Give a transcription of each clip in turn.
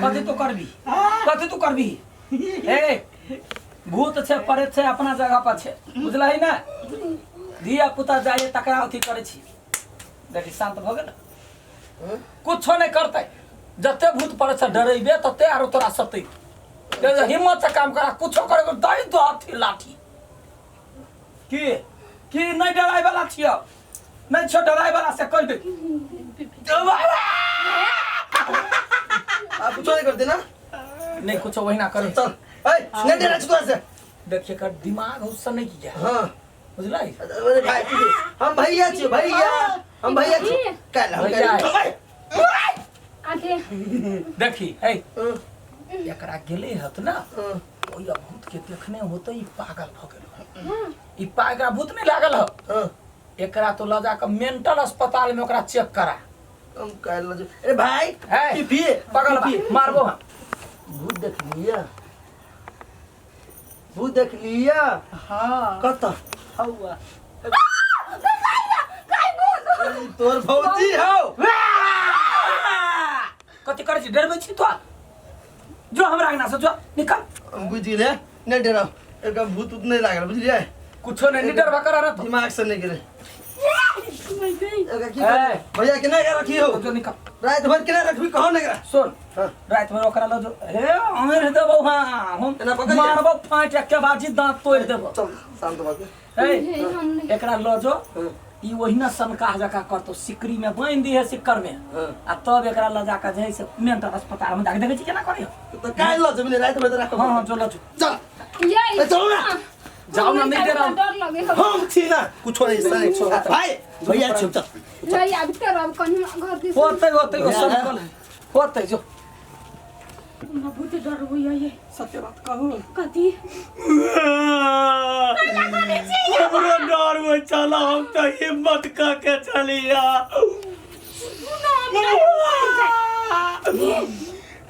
कथी तो करबी ए भूत छे पड़े छे अपना जगह पर छे बुझलही ना धिया पुता जाइए तकरा अथी करे छी देखी शांत भ गेल कुछो नहीं करते जते भूत पड़े छे डरेबे तते आरो तोरा सते हिम्मत से काम करा कुछो करे को दई तो अथी लाठी की नहीं डराई वाला छियो नहीं छो डराई वाला से कह दे आप कुछ नहीं करते ना नहीं कुछ वही ना करे चल ए नहीं डरा तू ऐसे देखिए कर दिमाग उससे नहीं किया हां बुझला अरे भाई हम भैया छी भैया छी कल हम आगे देखी ए एकरा गेले हत ना ओई भूत के देखने होते ई पागल भ गेल ई पागल भूत नहीं लागल ह एकरा तो ल जा के मेंटल अस्पताल में ओकरा चेक करा हम कल ल अरे भाई ए पी पागल बा मारबो हम भूत देख लिया हां कत हौआ तोर भौजी हो कथी करे छी डरबे छी तो जो हमरा आगना से जो निकल बुझ गेले नहीं डरा एक भूत उत नहीं लागल बुझलिए कुछो नहीं डरबा करा ना तो दिमाग से नहीं गिरे भैया के नहीं रखी हो जो निकल रात भर के नहीं रखबी कहो नहीं करा सुन रात में ओकरा लो जो हे अमेर देबो हां हम मारबो फाट के बाजी दांत तोड़ देबो चल शांत बात ए एकरा लो जो ई ओहिना सनका जका करतो सिकरी में बांध दी है सिक्कर में आ तब एकरा ल जाका जे से मेंटल अस्पताल में देखे छी केना करे तो काहे ल जब रात में रख हां जो लो चल ये चलो ना जाओ ना नहीं डरा डर लगे हम छी ना कुछ नहीं सही छोड़ा भाई भैया छी चल रे अब तो अब कहीं घर के होते सब होते जो ना भूत डर हुई है ये सत्य बात कहू कथी हमरो डर में चला हम तो हिम्मत का के चलिया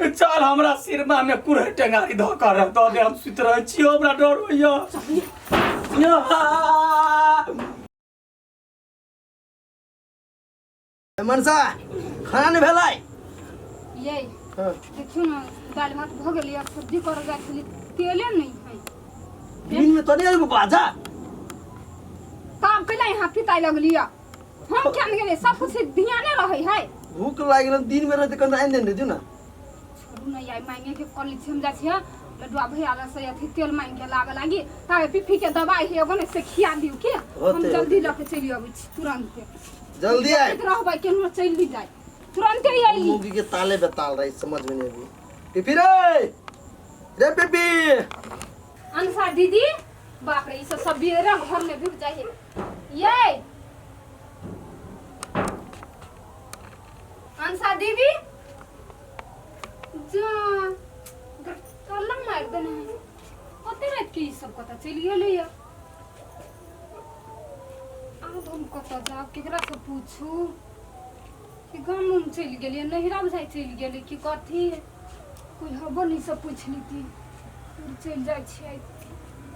चल हमरा सिरमा में कुरे टेंगारी ध कर दो दे हम सुत रह छी हमरा डर होइया मनसा खाना नहीं भेलाई ये देखियो ना दाल भात भ गेली अब सब्जी कर जा खाली तेले नहीं है दिन में तो नहीं आलू बाजा काम केला यहाँ पिताई लगली हम क्या में गेले सब कुछ ध्यान रहे है भूख लागल दिन में रहते कन आइन देन दियो ना छोड़ू नहीं आई मांगे के कॉलेज से हम जा छिया लडुआ भैया ला से अथी तेल मांग के लाग लागी तावे पिफी के दवाई है एगो ने से खिया दियो के हम जल्दी लेके चली आबै छी तुरंत जल्दी आए रहबै केनो चली जाए तुरंत ही आई मुगी के ताले बेताल रही समझ में नहीं अभी पिपी रे पिपी अनसा दीदी बाप रे इस सब बेरा घर में भिड़ जाए ये अनसा दीदी जा तल्ला मार देना है ओते रात की सब पता चल गेले या अब हम कत जाब केकरा से पूछू कि गाम में चल गेलिए नहिरा बुझाई चल गेले कि कथी कोई हबो नहीं सब पूछ लीती चल जाय छियै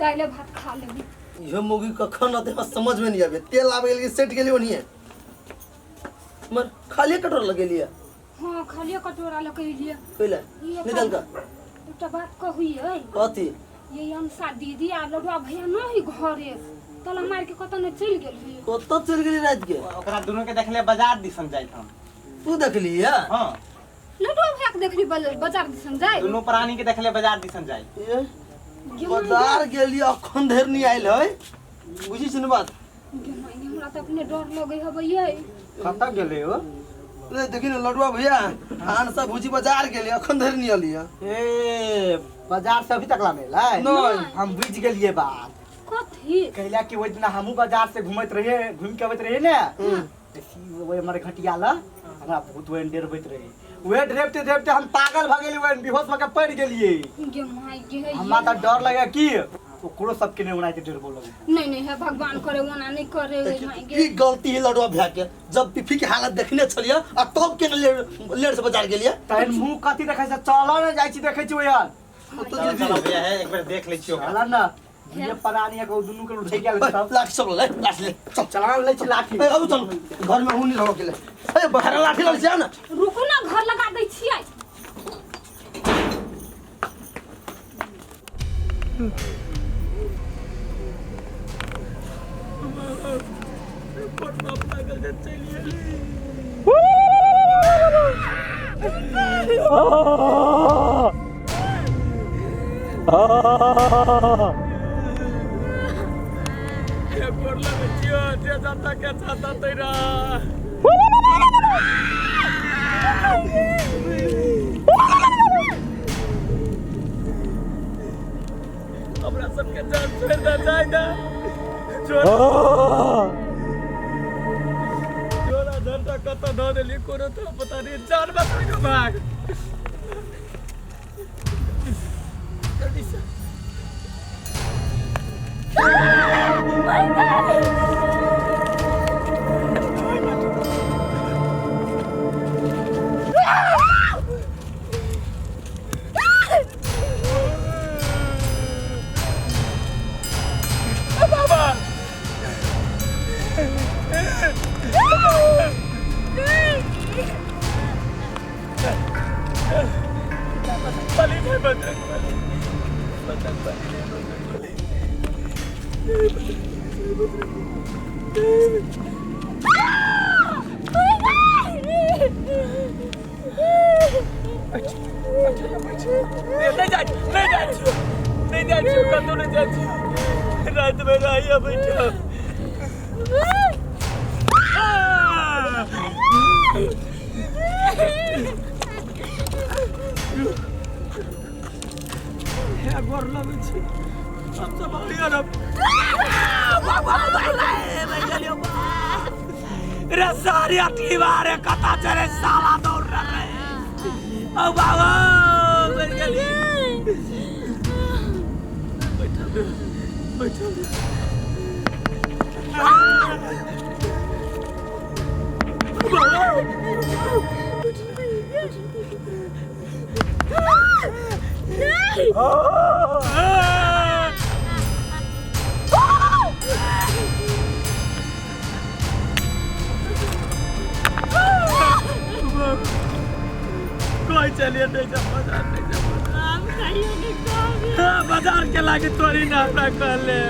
दाइले भात खा लेबी यो मुगी कखन आते समझ में नहीं आवे तेल आवे गेल सेट गेली ओनिए मर खाली कटोर लगेलिए हां खाली कटोरा लगेलिए पहले निकल का एकटा बात कहू है कथी ये अनसा दीदी आ लडुआ भैया नहीं घरे तला मार के कत न चल गेल कत चल गेली रात के ओकरा दोनों के देखले बाजार दिसन जाइत हम तू देखली है हां लडुआ भैया के देखली बाजार दिसन जाय दोनों प्राणी के देखले बाजार दिसन जाय बाजार गेली अखन धर नहीं आइल है बुझी सुन बात हमरा त अपने डर लगे हबे ये कत गेले हो रे देखी ना लडुआ भैया आन सब भुजी बाजार गेली अखन धर नहीं आली ए बाजार से अभी तक ला मेला नहीं हम बुझ गेलिए बात कथी कहला कि ओइ दिन हमहू बाजार से घुमत रहे घूम के आवत रहे ने वो हमारे घटिया ला हमरा बहुत वन डरबैत रहे वे ड्रेप्टे हम पागल भ गेली वन बेहोश भ के पड़ गेलिए गे माई गे हमरा त डर लगे कि ओकरो सबके ने उड़ाई के डर बोल नहीं है भगवान करे ओना नहीं करे माई गे की गलती है लडुआ भैया के जब पिफी के हालत देखने छलिए आ तब के लेट से बाजार गेलिए तहन मुंह कथि देखै छै चल न जाइ छी देखै छी ओयार तो दीदी भैया है एक बार देख लै छियो हला ना ये परानी को दुनु के उठै गेल सब लाठी सब ले लाठी ले चल चला ले छी लाठी ए अब चल घर में हुन नहीं रहो के ले ए बाहर लाठी ले जा ना रुकू ना घर लगा दै छियै हमरा सबके जान छोड़ दे जाए ना जोरा झंडा कत ध देली कोनो तो पता नहीं जान बचा के भाग जल्दी से रात में रहिए बैठो गोर लगे छी सब सब बढ़िया रे सारी अठीवारे कथा चले साला दौड़ रहे ओ बाबा मर गेली बैठो कोई चलिए नहीं जा बाजार के लागे तोरी ना कर ले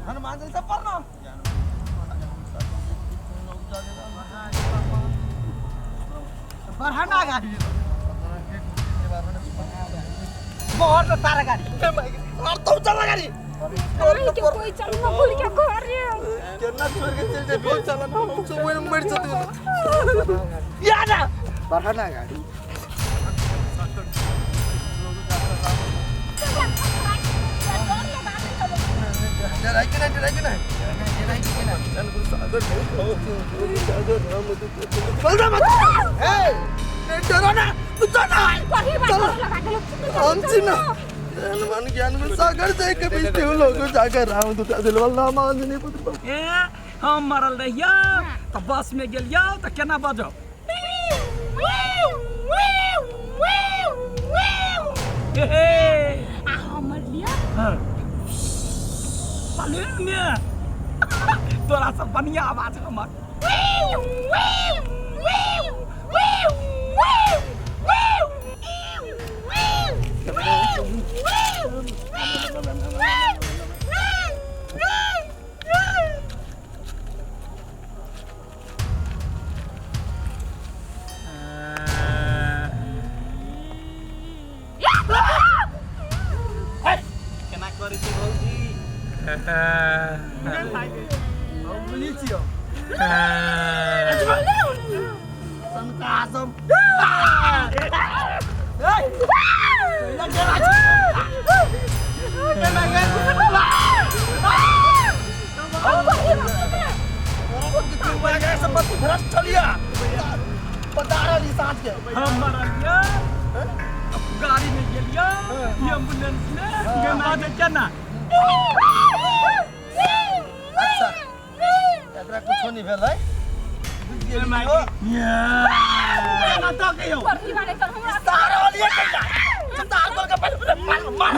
हनुमान जैसा पढ़ना बढ़ाना गाड़ी बहुत सारा गाड़ी और तो चला गाड़ी कोई चलना भूल क्या कर रहे हो कितना छोड़ के चल जा बोल चला ना हम सब वो मर सकते याद आ बढ़ाना गाड़ी डराई के ना चल कुछ सागर नहीं चल जा मत ए डरो ना तू तो ना चल हम चिन्ह हनुमान ज्ञान में सागर जाए के बीच में लोग जाकर राम दूता दिलवाला मान नहीं पुत्र ए हम मरल रहिया तो बस में गेलिया तो केना बजो तोरा सब बढ़िया आवाज हमर केना करै छी भौजी Milicio. Santasam. Seperti berat sekali ya. बता रही साँझ के हम मरलिया गाड़ी में गेलिया एम्बुलेंस में गेना दे केना अच्छा एकरा कुछो नहीं भेल है ना तो कहियो परती वाले कर हमरा तारा लिए कैला तार बोल के पहले मार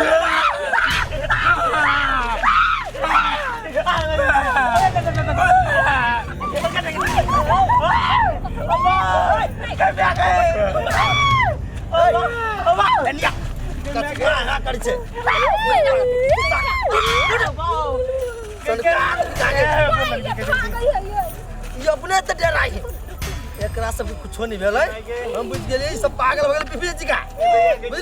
करे छे ये अपने त डराई है एकरा सब कुछो नहीं भेलै हम बुझ गेलियै ई सब पागल हो गेल पिपी जी का बुझ